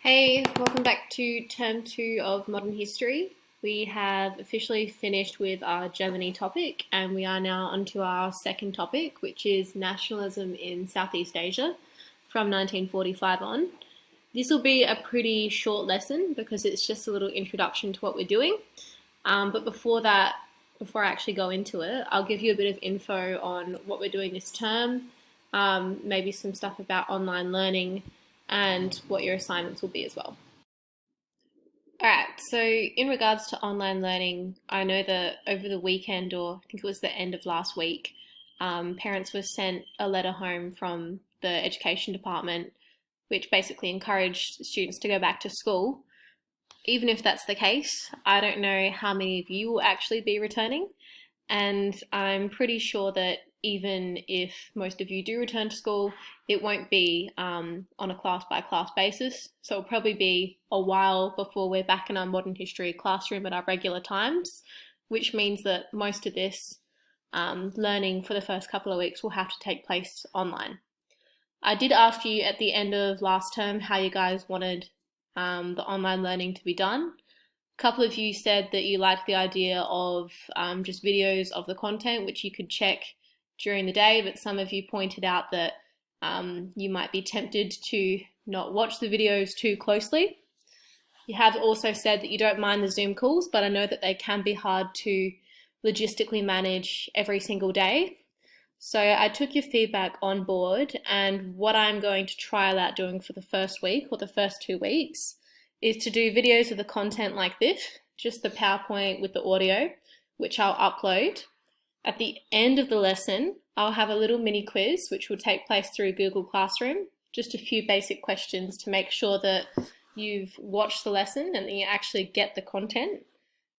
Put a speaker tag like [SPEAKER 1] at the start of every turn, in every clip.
[SPEAKER 1] Hey, welcome back to term 2 of modern history. We have officially finished with our Germany topic and we are now onto our second topic, which is nationalism in Southeast Asia from 1945 on. This will be a pretty short lesson because it's just a little introduction to what we're doing. But before I actually go into it, I'll give you a bit of info on what we're doing this term, maybe some stuff about online learning, and what your assignments will be as well. Alright, so in regards to online learning, I know that over the weekend, or I think it was the end of last week, parents were sent a letter home from the education department which basically encouraged students to go back to school. Even if that's the case, I don't know how many of you will actually be returning, and I'm pretty sure that even if most of you do return to school, it won't be on a class-by-class basis. So it'll probably be a while before we're back in our modern history classroom at our regular times, which means that most of this learning for the first couple of weeks will have to take place online. I did ask you at the end of last term how you guys wanted the online learning to be done. A couple of you said that you liked the idea of just videos of the content, which you could check during the day, but some of you pointed out that you might be tempted to not watch the videos too closely. You have also said that you don't mind the Zoom calls, but I know that they can be hard to logistically manage every single day. So I took your feedback on board, and what I'm going to trial out doing for the first week or the first 2 weeks is to do videos of the content like this, just the PowerPoint with the audio, which I'll upload. At the end of the lesson, I'll have a little mini quiz which will take place through Google Classroom, just a few basic questions to make sure that you've watched the lesson and that you actually get the content.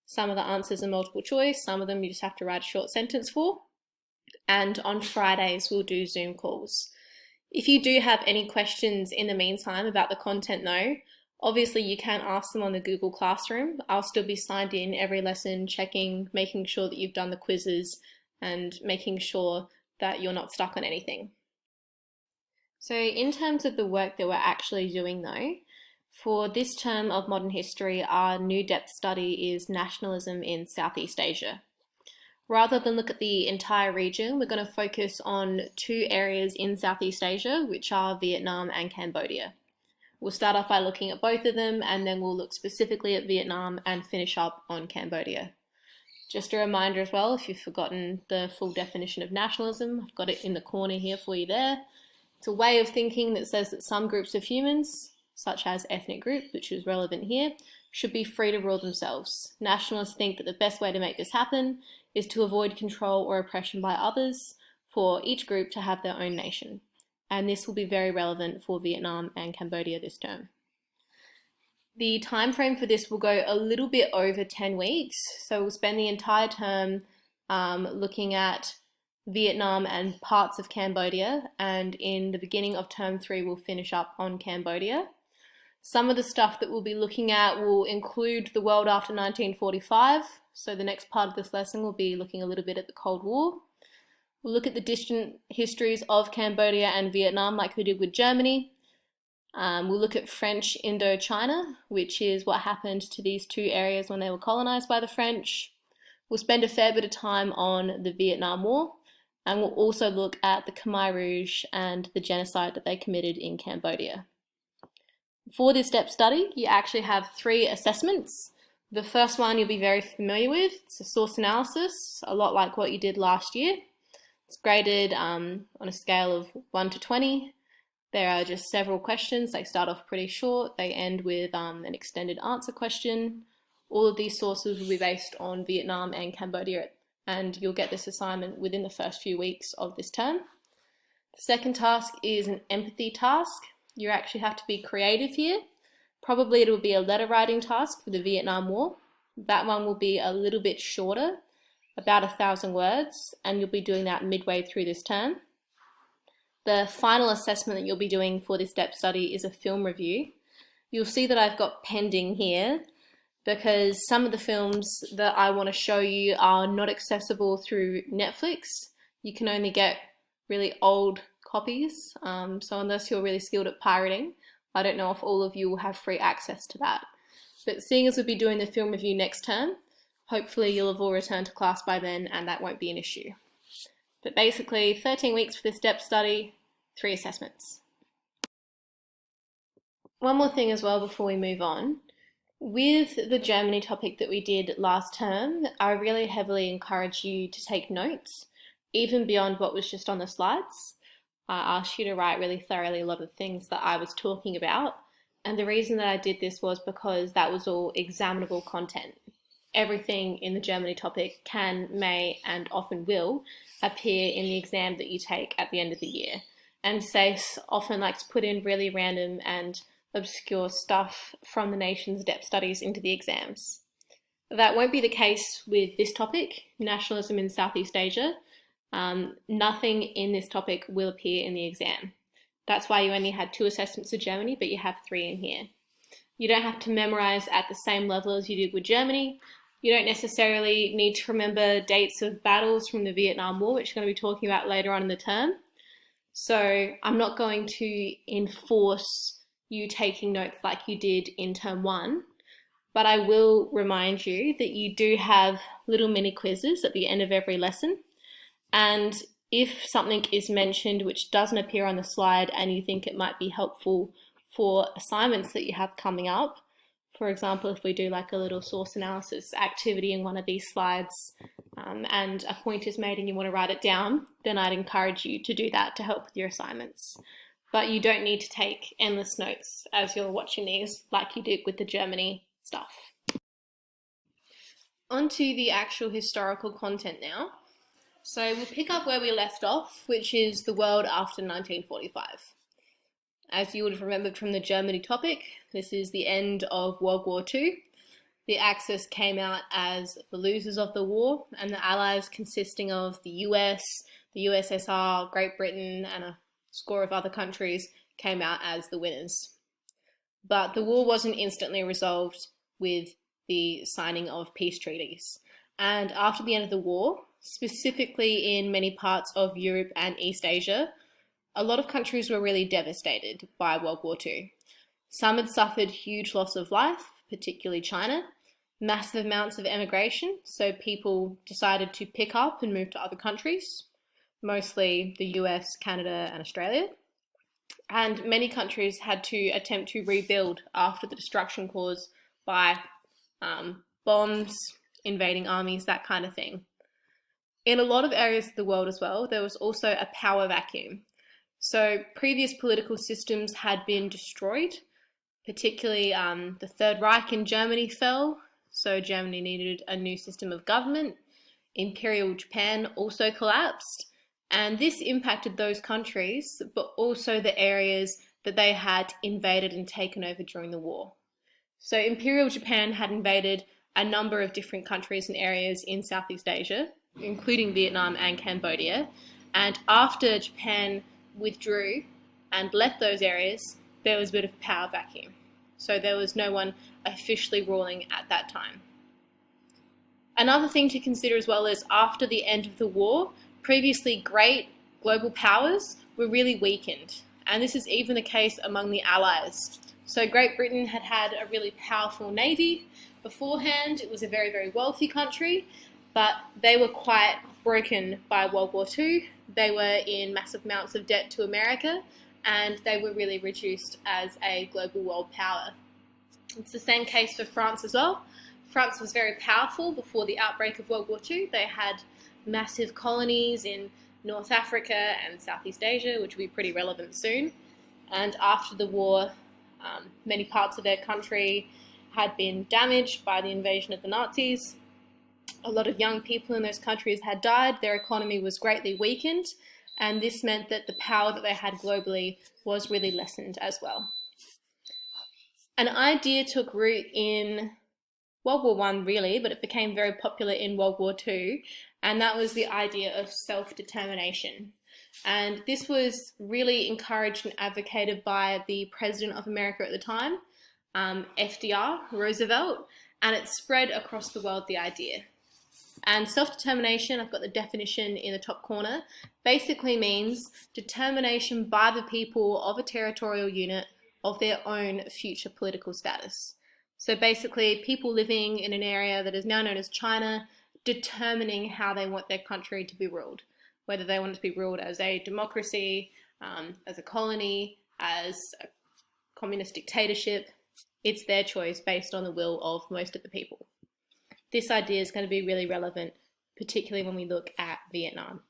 [SPEAKER 1] Some of the answers are multiple choice, some of them you just have to write a short sentence for. And on Fridays, we'll do Zoom calls. If you do have any questions in the meantime about the content though, obviously you can ask them on the Google Classroom. I'll still be signed in every lesson, checking, making sure that you've done the quizzes and making sure that you're not stuck on anything. So in terms of the work that we're actually doing though, for this term of modern history, our new depth study is nationalism in Southeast Asia. Rather than look at the entire region, we're going to focus on 2 areas in Southeast Asia, which are Vietnam and Cambodia. We'll start off by looking at both of them, and then we'll look specifically at Vietnam and finish up on Cambodia. Just a reminder as well, if you've forgotten the full definition of nationalism, I've got it in the corner here for you there. It's a way of thinking that says that some groups of humans, such as ethnic group, which is relevant here, should be free to rule themselves. Nationalists think that the best way to make this happen is to avoid control or oppression by others, for each group to have their own nation. And this will be very relevant for Vietnam and Cambodia this term. The time frame for this will go a little bit over 10 weeks, so we'll spend the entire term looking at Vietnam and parts of Cambodia, and in the beginning of term 3 we'll finish up on Cambodia. Some of the stuff that we'll be looking at will include the world after 1945, so the next part of this lesson will be looking a little bit at the Cold War. We'll look at the distant histories of Cambodia and Vietnam like we did with Germany. We'll look at French Indochina, which is what happened to these 2 areas when they were colonized by the French. We'll spend a fair bit of time on the Vietnam War, and we'll also look at the Khmer Rouge and the genocide that they committed in Cambodia. For this depth study, you actually have 3 assessments. The first one you'll be very familiar with. It's a source analysis, a lot like what you did last year. It's graded on a scale of 1 to 20. There are just several questions. They start off pretty short. They end with an extended answer question. All of these sources will be based on Vietnam and Cambodia, and you'll get this assignment within the first few weeks of this term. The second task is an empathy task. You actually have to be creative here. Probably it will be a letter writing task for the Vietnam War. That one will be a little bit shorter, about 1,000 words, and you'll be doing that midway through this term. The final assessment that you'll be doing for this depth study is a film review. You'll see that I've got pending here because some of the films that I want to show you are not accessible through Netflix. You can only get really old copies, so unless you're really skilled at pirating, I don't know if all of you will have free access to that. But seeing as we'll be doing the film review next term, hopefully you'll have all returned to class by then and that won't be an issue. But basically, 13 weeks for this depth study, 3 assessments. One more thing as well before we move on. With the Germany topic that we did last term, I really heavily encourage you to take notes, even beyond what was just on the slides. I asked you to write really thoroughly a lot of things that I was talking about, and the reason that I did this was because that was all examinable content. Everything in the Germany topic can, may, and often will appear in the exam that you take at the end of the year. And SACE often likes to put in really random and obscure stuff from the nation's depth studies into the exams. That won't be the case with this topic, nationalism in Southeast Asia. Nothing in this topic will appear in the exam. That's why you only had 2 assessments of Germany, but you have 3 in here. You don't have to memorize at the same level as you did with Germany. You don't necessarily need to remember dates of battles from the Vietnam War, which we're going to be talking about later on in the term. So I'm not going to enforce you taking notes like you did in term 1, but I will remind you that you do have little mini quizzes at the end of every lesson. And if something is mentioned which doesn't appear on the slide and you think it might be helpful for assignments that you have coming up, for example, if we do like a little source analysis activity in one of these slides and a point is made and you want to write it down, then I'd encourage you to do that to help with your assignments. But you don't need to take endless notes as you're watching these like you did with the Germany stuff. On to the actual historical content now. So we'll pick up where we left off, which is the world after 1945. As you would have remembered from the Germany topic, this is the end of World War II. The Axis came out as the losers of the war, and the Allies, consisting of the US, the USSR, Great Britain, and a score of other countries, came out as the winners. But the war wasn't instantly resolved with the signing of peace treaties. And after the end of the war, specifically in many parts of Europe and East Asia, a lot of countries were really devastated by World War II. Some had suffered huge loss of life, particularly China, massive amounts of emigration, so people decided to pick up and move to other countries, mostly the US, Canada, and Australia. And many countries had to attempt to rebuild after the destruction caused by bombs, invading armies, that kind of thing. In a lot of areas of the world as well, there was also a power vacuum. So previous political systems had been destroyed, particularly the Third Reich in Germany fell, so Germany needed a new system of government. Imperial Japan also collapsed, and this impacted those countries, but also the areas that they had invaded and taken over during the war. So Imperial Japan had invaded a number of different countries and areas in Southeast Asia, including Vietnam and Cambodia, and after Japan withdrew and left those areas, there was a bit of a power vacuum. So there was no one officially ruling at that time. Another thing to consider as well is after the end of the war, previously great global powers were really weakened. And this is even the case among the Allies. So Great Britain had had a really powerful navy beforehand. It was a very, very wealthy country, but they were quite broken by World War II. They were in massive amounts of debt to America, and they were really reduced as a global world power. It's the same case for France as well. France was very powerful before the outbreak of World War II. They had massive colonies in North Africa and Southeast Asia, which will be pretty relevant soon. And after the war, many parts of their country had been damaged by the invasion of the Nazis. A lot of young people in those countries had died. Their economy was greatly weakened, and this meant that the power that they had globally was really lessened as well. An idea took root in World War I really, but it became very popular in World War II, and that was the idea of self-determination. And this was really encouraged and advocated by the President of America at the time, FDR, Roosevelt, and it spread across the world, the idea. And self-determination, I've got the definition in the top corner, basically means determination by the people of a territorial unit of their own future political status. So basically, people living in an area that is now known as China determining how they want their country to be ruled, whether they want it to be ruled as a democracy, as a colony, as a communist dictatorship. It's their choice based on the will of most of the people. This idea is going to be really relevant, particularly when we look at Vietnam.